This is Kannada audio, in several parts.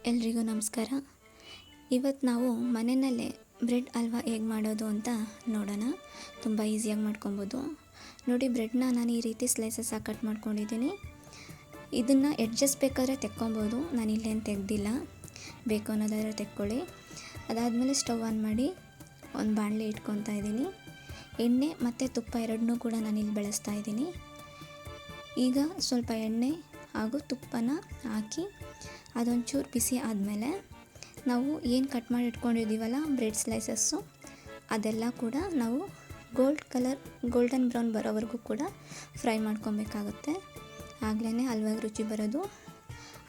ಎಲ್ರಿಗೂ ನಮಸ್ಕಾರ. ಇವತ್ತು ನಾವು ಮನೆಯಲ್ಲೇ ಬ್ರೆಡ್ ಹಲ್ವಾ ಹೇಗೆ ಮಾಡೋದು ಅಂತ ನೋಡೋಣ. ತುಂಬ ಈಸಿಯಾಗಿ ಮಾಡ್ಕೊಬೋದು. ನೋಡಿ, ಬ್ರೆಡ್ನ ನಾನು ಈ ರೀತಿ ಸ್ಲೈಸಸ್ ಆಗಿ ಕಟ್ ಮಾಡ್ಕೊಂಡಿದ್ದೀನಿ. ಇದನ್ನು ಎಡ್ಜಸ್ ಬೇಕಾದರೆ ತೆಕ್ಕೊಬೋದು, ನಾನು ಇಲ್ಲೇನು ತೆಗೆದಿಲ್ಲ. ಬೇಕು ಅನ್ನೋದಾದರೆ ತೆಕ್ಕೊಳ್ಳಿ. ಅದಾದಮೇಲೆ ಸ್ಟವ್ ಆನ್ ಮಾಡಿ ಒಂದು ಬಾಣಲೆ ಇಟ್ಕೊತಾ ಇದ್ದೀನಿ. ಎಣ್ಣೆ ಮತ್ತು ತುಪ್ಪ ಎರಡನ್ನೂ ಕೂಡ ನಾನಿಲ್ಲಿ ಬಳಸ್ತಾ ಇದ್ದೀನಿ. ಈಗ ಸ್ವಲ್ಪ ಎಣ್ಣೆ ಹಾಗೂ ತುಪ್ಪನ ಹಾಕಿ ಅದೊಂಚೂರು ಬಿಸಿ ಆದಮೇಲೆ ನಾವು ಏನು ಕಟ್ ಮಾಡಿ ಇಟ್ಕೊಂಡಿದ್ದೀವಲ್ಲ ಬ್ರೆಡ್ ಸ್ಲೈಸಸ್ಸು, ಅದೆಲ್ಲ ಕೂಡ ನಾವು ಗೋಲ್ಡನ್ ಬ್ರೌನ್ ಬರೋವರೆಗೂ ಕೂಡ ಫ್ರೈ ಮಾಡ್ಕೊಬೇಕಾಗುತ್ತೆ. ಆಗಲೇ ಹಲ್ವಾಗಿ ರುಚಿ ಬರೋದು.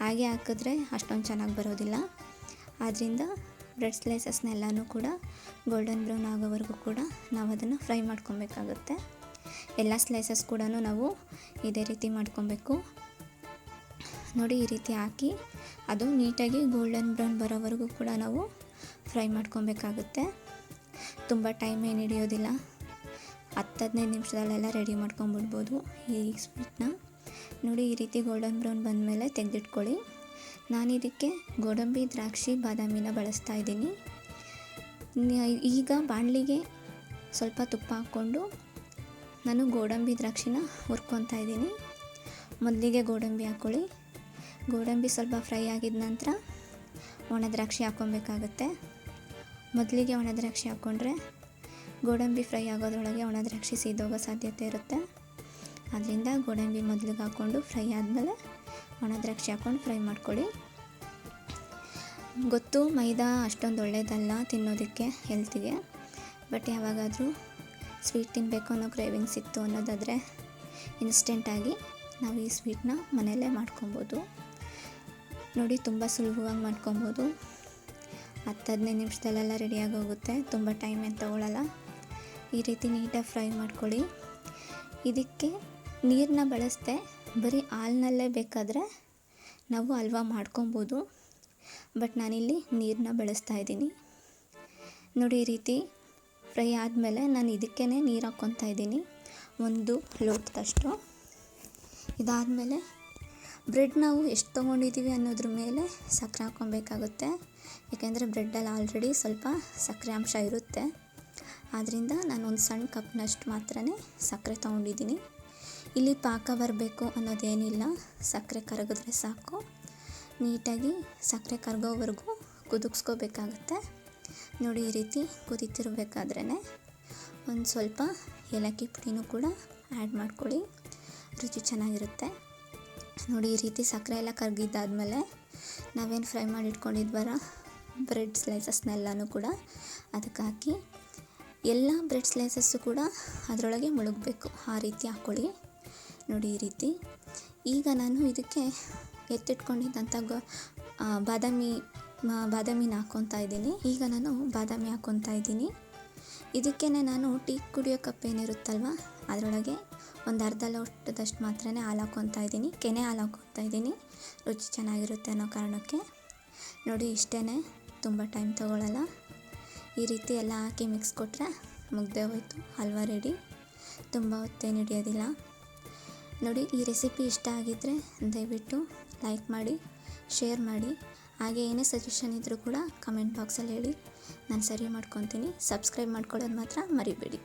ಹಾಗೆ ಹಾಕಿದ್ರೆ ಅಷ್ಟೊಂದು ಚೆನ್ನಾಗಿ ಬರೋದಿಲ್ಲ. ಆದ್ದರಿಂದ ಬ್ರೆಡ್ ಸ್ಲೈಸಸ್ನೆಲ್ಲನೂ ಕೂಡ ಗೋಲ್ಡನ್ ಬ್ರೌನ್ ಆಗೋವರೆಗೂ ಕೂಡ ನಾವು ಅದನ್ನು ಫ್ರೈ ಮಾಡ್ಕೊಬೇಕಾಗುತ್ತೆ. ಎಲ್ಲ ಸ್ಲೈಸಸ್ ಕೂಡ ನಾವು ಇದೇ ರೀತಿ ಮಾಡ್ಕೊಬೇಕು. ನೋಡಿ, ಈ ರೀತಿ ಹಾಕಿ ಅದು ನೀಟಾಗಿ ಗೋಲ್ಡನ್ ಬ್ರೌನ್ ಬರೋವರೆಗೂ ಕೂಡ ನಾವು ಫ್ರೈ ಮಾಡ್ಕೊಬೇಕಾಗುತ್ತೆ. ತುಂಬ ಟೈಮ್ ಏನು ಹಿಡಿಯೋದಿಲ್ಲ. 10-15 ನಿಮಿಷದಲ್ಲೆಲ್ಲ ರೆಡಿ ಮಾಡ್ಕೊಂಬಿಡ್ಬೋದು ಈ ಸ್ವೀಟ್ನ. ನೋಡಿ, ಈ ರೀತಿ ಗೋಲ್ಡನ್ ಬ್ರೌನ್ ಬಂದಮೇಲೆ ತೆಗೆದಿಟ್ಕೊಳ್ಳಿ. ನಾನು ಇದಕ್ಕೆ ಗೋಡಂಬಿ, ದ್ರಾಕ್ಷಿ, ಬಾದಾಮಿನ ಬಳಸ್ತಾ ಇದ್ದೀನಿ. ಈಗ ಬಾಣಲಿಗೆ ಸ್ವಲ್ಪ ತುಪ್ಪ ಹಾಕ್ಕೊಂಡು ನಾನು ಗೋಡಂಬಿ, ದ್ರಾಕ್ಷಿನ ಹುರ್ಕೊತಾ ಇದ್ದೀನಿ. ಮೊದಲಿಗೆ ಗೋಡಂಬಿ ಹಾಕ್ಕೊಳ್ಳಿ. ಗೋಡಂಬಿ ಸ್ವಲ್ಪ ಫ್ರೈ ಆಗಿದ ನಂತರ ಒಣ ದ್ರಾಕ್ಷಿ ಹಾಕ್ಕೊಬೇಕಾಗತ್ತೆ. ಮೊದಲಿಗೆ ಒಣ ದ್ರಾಕ್ಷಿ ಹಾಕ್ಕೊಂಡ್ರೆ ಗೋಡಂಬಿ ಫ್ರೈ ಆಗೋದ್ರೊಳಗೆ ಒಣ ದ್ರಾಕ್ಷಿ ಸೀದೋಗೋ ಸಾಧ್ಯತೆ ಇರುತ್ತೆ. ಆದ್ದರಿಂದ ಗೋಡಂಬಿ ಮೊದಲಿಗೆ ಹಾಕ್ಕೊಂಡು ಫ್ರೈ ಆದಮೇಲೆ ಒಣ ದ್ರಾಕ್ಷಿ ಹಾಕ್ಕೊಂಡು ಫ್ರೈ ಮಾಡ್ಕೊಳ್ಳಿ. ಗೊತ್ತು, ಮೈದಾ ಅಷ್ಟೊಂದು ಒಳ್ಳೆಯದಲ್ಲ ತಿನ್ನೋದಕ್ಕೆ, ಹೆಲ್ತಿಗೆ. ಬಟ್ ಯಾವಾಗಾದರೂ ಸ್ವೀಟ್ ತಿನ್ನಬೇಕು ಅನ್ನೋ ಕ್ರೇವಿಂಗ್ಸ್ ಇತ್ತು ಅನ್ನೋದಾದರೆ ಇನ್ಸ್ಟೆಂಟಾಗಿ ನಾವು ಈ ಸ್ವೀಟ್ನ ಮನೆಯಲ್ಲೇ ಮಾಡ್ಕೊಬೋದು. ನೋಡಿ, ತುಂಬ ಸುಲಭವಾಗಿ ಮಾಡ್ಕೊಬೋದು. 10-15 ನಿಮಿಷದಲ್ಲೆಲ್ಲ ರೆಡಿಯಾಗಿ ಹೋಗುತ್ತೆ. ತುಂಬ ಟೈಮ್ ಏನು ತೊಗೊಳ್ಳಲ್ಲ. ಈ ರೀತಿ ನೀಟಾಗಿ ಫ್ರೈ ಮಾಡ್ಕೊಳ್ಳಿ. ಇದಕ್ಕೆ ನೀರನ್ನ ಬಳಸದೆ ಬರೀ ಹಾಲಿನಲ್ಲೇ ಬೇಕಾದರೆ ನಾವು ಹಲ್ವಾ ಮಾಡ್ಕೊಬೋದು. ಬಟ್ ನಾನಿಲ್ಲಿ ನೀರನ್ನ ಬಳಸ್ತಾ ಇದ್ದೀನಿ. ನೋಡಿ, ಈ ರೀತಿ ಫ್ರೈ ಆದಮೇಲೆ ನಾನು ಇದಕ್ಕೇ ನೀರು ಹಾಕ್ಕೊತಾ ಇದ್ದೀನಿ, 1 ಲೋಟದಷ್ಟು. ಇದಾದಮೇಲೆ ಬ್ರೆಡ್ ನಾವು ಎಷ್ಟು ತೊಗೊಂಡಿದ್ದೀವಿ ಅನ್ನೋದ್ರ ಮೇಲೆ ಸಕ್ಕರೆ ಹಾಕ್ಕೊಬೇಕಾಗುತ್ತೆ. ಯಾಕೆಂದರೆ ಬ್ರೆಡ್ಡಲ್ಲಿ ಆಲ್ರೆಡಿ ಸ್ವಲ್ಪ ಸಕ್ಕರೆ ಅಂಶ ಇರುತ್ತೆ. ಆದ್ದರಿಂದ ನಾನು ಒಂದು ಸಣ್ಣ ಕಪ್ನಷ್ಟು ಮಾತ್ರ ಸಕ್ಕರೆ ತೊಗೊಂಡಿದ್ದೀನಿ. ಇಲ್ಲಿ ಪಾಕ ಬರಬೇಕು ಅನ್ನೋದೇನಿಲ್ಲ, ಸಕ್ಕರೆ ಕರಗಿದ್ರೆ ಸಾಕು. ನೀಟಾಗಿ ಸಕ್ಕರೆ ಕರಗೋವರೆಗೂ ಕುದಿಸ್ಕೋಬೇಕಾಗುತ್ತೆ. ನೋಡಿ, ಈ ರೀತಿ ಕುದೀತಿರ್ಬೇಕಾದ್ರೇ ಒಂದು ಸ್ವಲ್ಪ ಏಲಕ್ಕಿ ಪುಡಿನೂ ಕೂಡ ಆ್ಯಡ್ ಮಾಡ್ಕೊಳ್ಳಿ, ರುಚಿ ಚೆನ್ನಾಗಿರುತ್ತೆ. ನೋಡಿ, ಈ ರೀತಿ ಸಕ್ಕರೆ ಎಲ್ಲ ಕರಗಿದ್ದಾದಮೇಲೆ ನಾವೇನು ಫ್ರೈ ಮಾಡಿ ಇಟ್ಕೊಂಡಿದ್ವಲ್ಲ ಬ್ರೆಡ್ ಸ್ಲೈಸಸ್ನೆಲ್ಲನೂ ಕೂಡ ಅದಕ್ಕೆ ಹಾಕಿ ಎಲ್ಲ ಬ್ರೆಡ್ ಸ್ಲೈಸಸ್ಸು ಕೂಡ ಅದರೊಳಗೆ ಮುಳುಗಬೇಕು, ಆ ರೀತಿ ಹಾಕ್ಕೊಳ್ಳಿ. ನೋಡಿ, ಈ ರೀತಿ. ಈಗ ನಾನು ಇದಕ್ಕೆ ಎತ್ತಿಟ್ಕೊಂಡಿದ್ದಂಥ ಬಾದಾಮಿನ ಹಾಕ್ಕೊತಾ ಇದ್ದೀನಿ. ಈಗ ನಾನು ಬಾದಾಮಿ ಹಾಕ್ಕೊತಾ ಇದ್ದೀನಿ. ಇದಕ್ಕೇ ನಾನು ಟೀ ಕುಡಿಯೋ ಕಪ್ ಏನಿರುತ್ತಲ್ವ ಅದರೊಳಗೆ ಒಂದು ಅರ್ಧ ಲೋಟದಷ್ಟು ಮಾತ್ರ ಹಾಲು ಹಾಕ್ಕೊತಾ ಇದ್ದೀನಿ. ಕೆನೆ ಹಾಲು ಹಾಕ್ಕೊತಾ ಇದ್ದೀನಿ, ರುಚಿ ಚೆನ್ನಾಗಿರುತ್ತೆ ಅನ್ನೋ ಕಾರಣಕ್ಕೆ. ನೋಡಿ, ಇಷ್ಟೇ, ತುಂಬ ಟೈಮ್ ತೊಗೊಳ್ಳಲ್ಲ. ಈ ರೀತಿ ಎಲ್ಲ ಹಾಕಿ ಮಿಕ್ಸ್ ಕೊಟ್ಟರೆ ಮುಗ್ದೇ ಹೋಯ್ತು, ಹಲ್ವಾ ರೆಡಿ. ತುಂಬ ಹೊತ್ತೇನು ಹಿಡಿಯೋದಿಲ್ಲ. ನೋಡಿ, ಈ ರೆಸಿಪಿ ಇಷ್ಟ ಆಗಿದ್ದರೆ ದಯವಿಟ್ಟು ಲೈಕ್ ಮಾಡಿ, ಶೇರ್ ಮಾಡಿ. ಹಾಗೆ ಏನೇ ಸಜೆಷನ್ ಇದ್ದರೂ ಕೂಡ ಕಮೆಂಟ್ ಬಾಕ್ಸಲ್ಲಿ ಹೇಳಿ, ನಾನು ಸರಿ ಮಾಡ್ಕೊತೀನಿ. ಸಬ್ಸ್ಕ್ರೈಬ್ ಮಾಡ್ಕೊಳ್ಳೋದು ಮಾತ್ರ ಮರಿಬೇಡಿ.